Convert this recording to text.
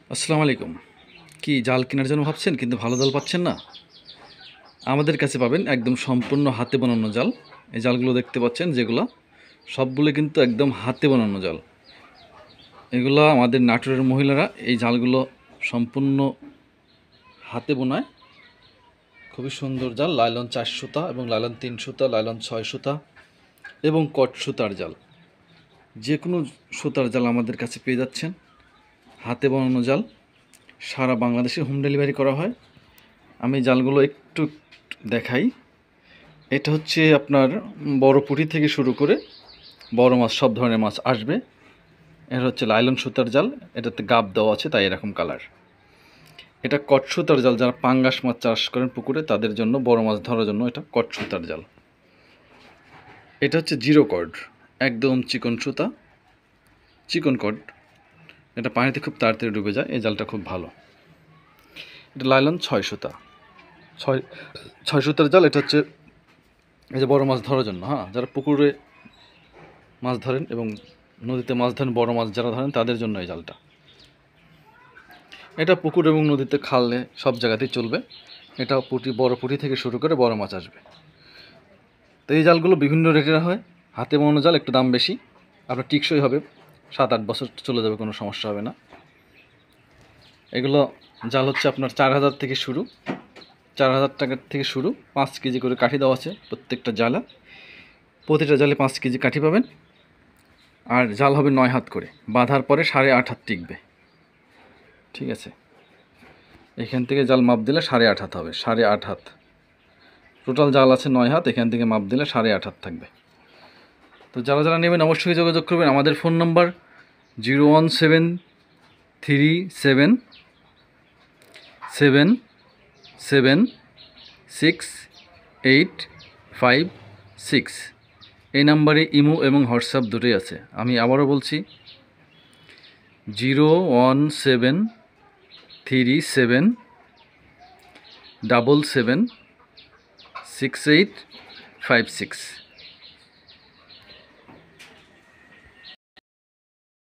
আসসালামু আলাইকুম। কি জাল কেনার জন্য ভাবছেন কিন্তু ভালো জাল পাচ্ছেন না? আমাদের কাছে পাবেন একদম সম্পূর্ণ হাতে বানানো জাল। এই জালগুলো দেখতে পাচ্ছেন যেগুলো, সবগুলো কিন্তু একদম হাতে বানানো জাল। এগুলো আমাদের নাটোরের মহিলারা এই জালগুলো সম্পূর্ণ হাতে বোনায়। খুবই সুন্দর জাল, লাইলন 4 সুতা এবং লাইলন 3 সুতা, লাইলন 6 সুতা এবং কট সুতার জাল। যে কোনো সুতার জাল আমাদের কাছে পেয়ে যাচ্ছেন। হাতে বানানো জাল, সারা বাংলাদেশে হোম ডেলিভারি করা হয়। আমি জালগুলো একটু দেখাই। এটা হচ্ছে আপনার বড় পুঁটি থেকে শুরু করে বড় মাছ, সব ধরনের মাছ আসবে। এটা হচ্ছে লাইলন সুতার জাল, এটাতে গাব দেওয়া আছে তাই এরকম কালার। এটা কট সুতার জাল, যারা পাঙ্গাস মাছ চাষ করেন পুকুরে তাদের জন্য, বড় মাছ ধরার জন্য এটা কট সুতার জাল। এটা হচ্ছে জিরো কর্ড, একদম চিকন সুতা, চিকন কর্ড। এটা পানিতে খুব তাড়াতাড়ি ডুবে যায়, এই জালটা খুব ভালো। এটা লাইলন 6 সুতা, ছয় সুতার জাল। এটা হচ্ছে এই যে বড় মাছ ধরার জন্য, যারা পুকুরে মাছ ধরেন এবং নদীতে মাছ ধরেন, বড় মাছ যারা ধরেন তাদের জন্য এই জালটা। এটা পুকুর এবং নদীতে, খালে সব জায়গাতেই চলবে। এটা বড় পুঁটি থেকে শুরু করে বড় মাছ আসবে। তো এই জালগুলো বিভিন্ন রেটের হয়। হাতে বানানো জাল একটু দাম বেশি, আপনার টিকসই হবে, 7-8 বছর চলে যাবে, কোনো সমস্যা হবে না। এগুলো জাল হচ্ছে আপনার 4,000 থেকে শুরু, 4,000 টাকা থেকে শুরু। 5 কেজি করে কাঠি দেওয়া আছে প্রত্যেকটা জালে। প্রতিটা জালে 5 কেজি কাঠি পাবেন। আর জাল হবে 9 হাত করে, বাঁধার পরে 8.5 হাত টিকবে। ঠিক আছে, এখান থেকে জাল মাপ দিলে 8.5 হাত হবে, 8.5 হাত। টোটাল জাল আছে 9 হাত, এখান থেকে মাপ দিলে 8.5 হাত থাকবে। তো যারা যারা নেবেন অবশ্যই যোগাযোগ করবেন। আমাদের ফোন নাম্বার 01737776856। এই নাম্বারে ইমো এবং হোয়াটসঅ্যাপ দুটোই আছে। আমি আবারও বলছি, 01737776856।